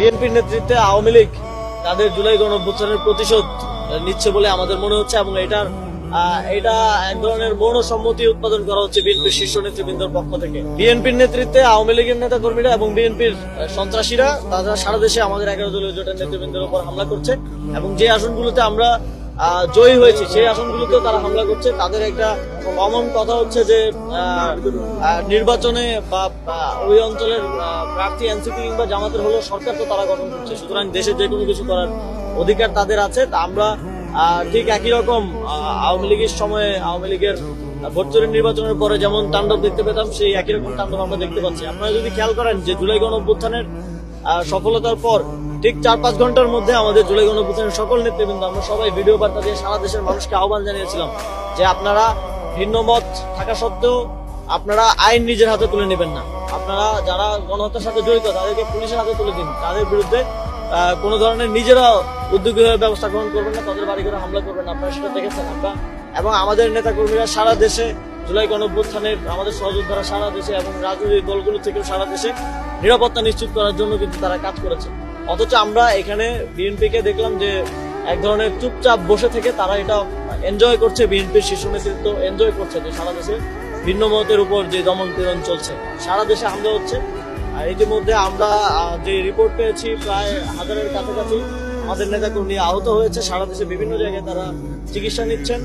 বিএনপির নেতৃত্বে আওয়ামী লীগ তাদের জুলাই গণঅভ্যুত্থানের প্রতিশোধ নিচ্ছে বলে আমাদের মনে হচ্ছে, এবং এটা এক ধরনের মৌন সম্মতি উৎপাদন করা হচ্ছে বিএনপির শীর্ষ নেতৃবৃন্দের পক্ষ থেকে। বিএনপির নেতৃত্বে আওয়ামী লীগের নেতা কর্মীরা এবং বিএনপির সন্ত্রাসীরা তারা সারা দেশে আমাদের 11 দলীয় জোটের নেতৃবৃন্দের উপর হামলা করছে, এবং যে আসনগুলোতে আমরা জয়ী হয়েছি সেই আসনগুলোতেও তারা হামলা করছে। তাদের একটা কমন কথা হচ্ছে যে নির্বাচনে বা ওই অঞ্চলের প্রার্থী এনসিপি কিংবা জামাতের হলো সরকার তো তারা গঠন করছে, সুতরাং দেশে যে কোনো কিছু করার অধিকার তাদের আছে। তা আমরা ঠিক একই রকম আওয়ামী লীগের সময়ে আওয়ামী লীগের ভোটচুরি নির্বাচনের পরে যেমন তাণ্ডব দেখতে পেতাম, সেই একই রকম তাণ্ডব আমরা দেখতে পাচ্ছি। আপনারা যদি খেয়াল করেন যে জুলাই গণঅভ্যুত্থানের সফলতার পর ঠিক 4-5 ঘন্টার মধ্যে আমাদের জুলাই গণঅভ্যুত্থানের সকল নেতৃবৃন্দ আমরা সবাই ভিডিও বার্তা দিয়ে সারা দেশের মানুষকে আহ্বান জানিয়েছিলাম যে আপনারা ভিন্ন মত থাকা সত্ত্বেও আপনারা আইন নিজের হাতে তুলে নেবেন না, আপনারা যারা গণহত্যার সাথে জড়িত তাদেরকে পুলিশের হাতে তুলে দিন, তাদের বিরুদ্ধে কোনো ধরনের নিজেরা উদ্যোগী হয়ে ব্যবস্থা গ্রহণ করবেন না, তাদের বাড়ি ঘরে হামলা করবেন না। আপনারা সেটা দেখেছেন আমরা এবং আমাদের নেতা কর্মীরা সারা দেশে জুলাই গণঅভ্যুত্থানের আমাদের সহযোদ্ধারা সারা দেশে এবং রাজনৈতিক দলগুলো থেকেও সারা দেশে নিরাপত্তা নিশ্চিত করার জন্য কিন্তু তারা কাজ করেছে। অথচ আমরা এখানে বিএনপিকে দেখলাম যে এক ধরনের চুপচাপ বসে থেকে তারা এটা এনজয় করছে, বিএনপির শীর্ষ নেতৃত্ব এনজয় করছে যে সারা দেশে ভিন্ন মতের উপর যে দমন পীড়ন চলছে, সারা দেশে হামলা হচ্ছে। আর ইতিমধ্যে আমরা যে রিপোর্ট পেয়েছি প্রায় 1000-এর কাছাকাছি আমাদের নেতাকর্মী আহত হয়েছে, সারা দেশে বিভিন্ন জায়গায় তারা চিকিৎসা নিচ্ছেন।